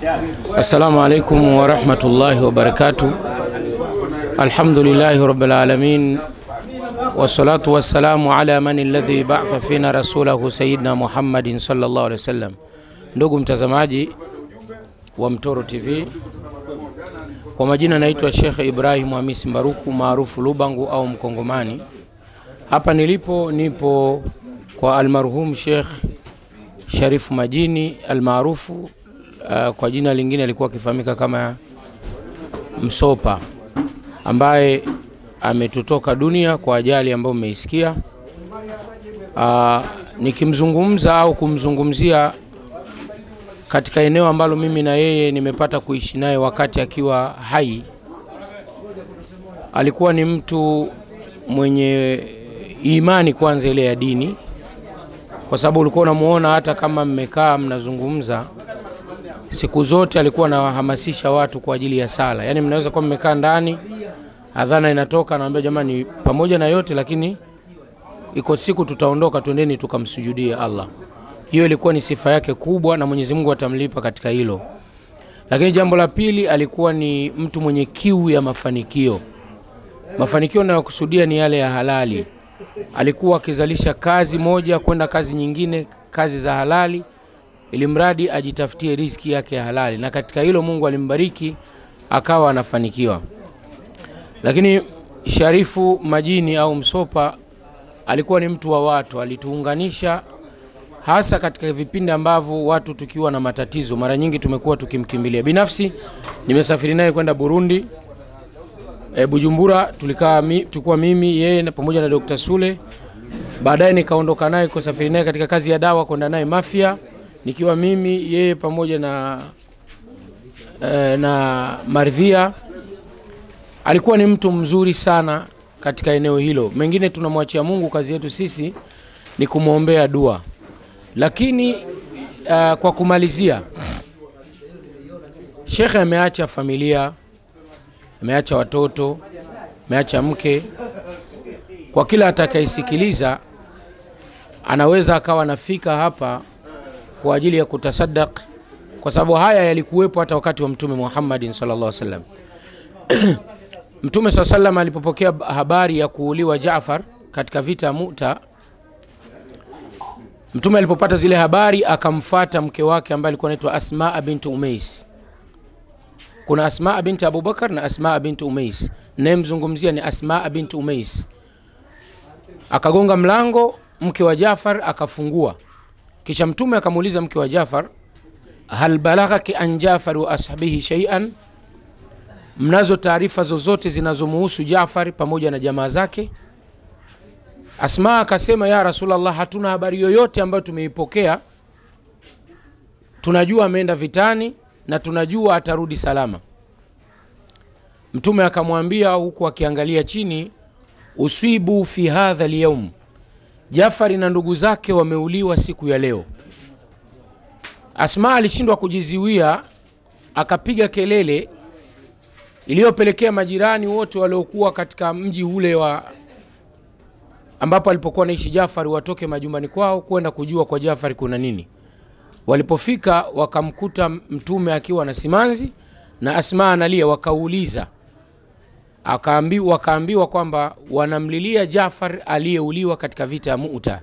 السلام عليكم ورحمة الله وبركاته. الحمد لله رب العالمين والصلاة والسلام على من الذي بعث فينا رسوله سيدنا محمد صلى الله عليه وسلم. Ndugu mtazamaji wa Mtoro TV, kwa majina naitwa Sheikh Ibrahim Hamisi Mbaruku maarufu Lubangu au Mkongomani. Hapa nipo kwa almarhum Sheikh Sharifu Majini almaarufu kwa jina lingine alikuwa akifahamika kama Msopa, ambaye ametutoka dunia kwa ajali ambayo umeisikia. Nikimzungumza au kumzungumzia katika eneo ambalo mimi na yeye nimepata kuishi naye wakati akiwa hai, alikuwa ni mtu mwenye imani kwanza ile ya dini, kwa sababu ulikuwa unamuona hata kama mmekaa mnazungumza siku zote alikuwa anahamasisha watu kwa ajili ya sala. Yani mnaweza kuwa mmekaa ndani, adhana inatoka, anawaambia jamani, pamoja na yote lakini iko siku tutaondoka, twendeni tukamsujudie Allah. Hiyo ilikuwa ni sifa yake kubwa na Mwenyezi Mungu atamlipa katika hilo. Lakini jambo la pili, alikuwa ni mtu mwenye kiu ya mafanikio. Mafanikio ninayokusudia ni yale ya halali. Alikuwa akizalisha kazi moja kwenda kazi nyingine, kazi za halali, ili mradi ajitafutie riziki yake ya halali, na katika hilo Mungu alimbariki akawa anafanikiwa. Lakini Sharifu Majini au Msopa alikuwa ni mtu wa watu, alituunganisha hasa katika vipindi ambavyo watu tukiwa na matatizo mara nyingi tumekuwa tukimkimbilia. Binafsi nimesafiri naye kwenda Burundi, Bujumbura, tulikuwa mimi yeye na pamoja na Dr. Sule. Baadaye nikaondoka naye kusafiri naye katika kazi ya dawa kwenda naye Mafia, nikiwa mimi yeye pamoja na Maridhia. Alikuwa ni mtu mzuri sana katika eneo hilo. Mengine tunamwachia Mungu, kazi yetu sisi ni kumuombea dua. Lakini kwa kumalizia, Sheikh ameacha familia, ameacha watoto, ameacha mke. Kwa kila atakayesikiliza anaweza akawa nafika hapa kwa ajili ya kutasaddaq, kwa sababu haya yalikuwepo hata wakati wa Mtume Muhammad sallallahu alaihi wasallam. Mtume sallallahu alaihi wasallam alipopokea habari ya kuuliwa Jaafar katika vita ya Mu'ta, Mtume alipopata zile habari akamfuata mke wake ambaye alikuwa anaitwa Asma bint Umais. Kuna Asma bint Abu Bakar na Asma bint Umais. Ninayemzungumzia ni Asma bint Umais. Akagonga mlango, mke wa Jaafar akafungua. Kisha Mtume akamuuliza mke wa Jaafar, hal balaghaki an Jaafar wa ashabihi shay'an? Mnazo taarifa zozote zinazomuhusu Jaafar pamoja na jamaa zake? Asma akasema, ya Rasulullah, hatuna habari yoyote ambayo tumeipokea. Tunajua ameenda vitani na tunajua atarudi salama. Mtume akamwambia huku akiangalia chini, usibu fi hadha al-yawm, Jaafar na ndugu zake wameuliwa siku ya leo. Asma alishindwa kujiziwia, akapiga kelele iliyopelekea majirani wote waliokuwa katika mji ule wa ambapo alipokuwa anaishi Jaafar watoke majumbani kwao kwenda kujua kwa Jaafar kuna nini. Walipofika wakamkuta Mtume akiwa na simanzi na Asma analia. Wakauliza, wakaambiwa kwamba wanamlilia Jaafar aliyeuliwa katika vita ya Mu'ta.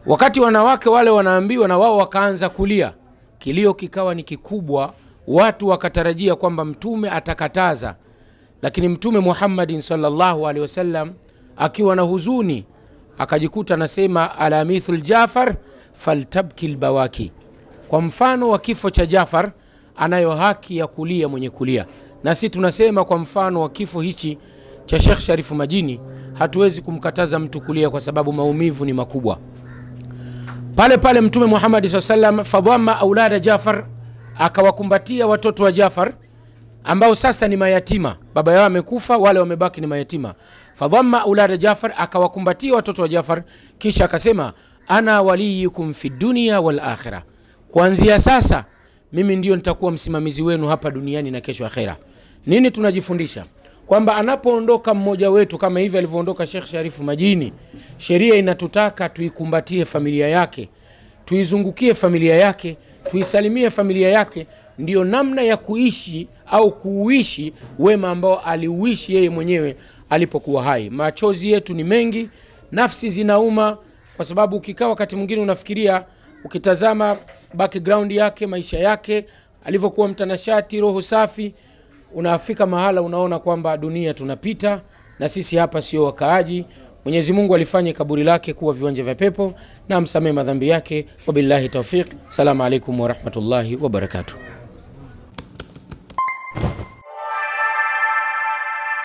Wakati wanawake wale wanaambiwa, na wao wakaanza kulia, kilio kikawa ni kikubwa. Watu wakatarajia kwamba Mtume atakataza, lakini Mtume Muhammad sallallahu alaihi wasallam akiwa na huzuni akajikuta anasema, ala mithul Jaafar faltabki albawaki, kwa mfano wa kifo cha Jaafar anayo haki ya kulia mwenye kulia. Na sisi tunasema kwa mfano wa kifo hichi cha Sheikh Sharifu Majini hatuwezi kumkataza mtu kulia kwa sababu maumivu ni makubwa. Pale pale Mtume Muhammad sallallahu alaihi wasallam fadhamma aulada Jaafar, akawakumbatia watoto wa Jaafar ambao sasa ni mayatima, baba yao amekufa, wale wamebaki ni mayatima. Fadhamma aulada Jaafar, akawakumbatia watoto wa Jaafar, kisha akasema, ana waliyukum fi dunya wal akhirah, kuanzia sasa mimi ndio nitakuwa msimamizi wenu hapa duniani na kesho akhera. Nini tunajifundisha? Kwamba anapoondoka mmoja wetu kama hivi alivyoondoka Sheikh Sharifu Majini, sheria inatutaka tuikumbatie familia yake, tuizungukie familia yake, tuisalimie familia yake, ndio namna ya kuishi au kuuishi wema ambao aliuishi yeye mwenyewe alipokuwa hai. Machozi yetu ni mengi, nafsi zinauma, kwa sababu ukikaa wakati mwingine unafikiria, ukitazama background yake, maisha yake, alivyokuwa mtanashati, roho safi, unafika mahala unaona kwamba dunia tunapita na sisi hapa sio wakaaji. Mwenyezi Mungu alifanya kaburi lake kuwa viwanja vya pepo na amsamehe madhambi yake. Wabillahi tawfiq. Salamu alaykum wa rahmatullahi wa barakatuh.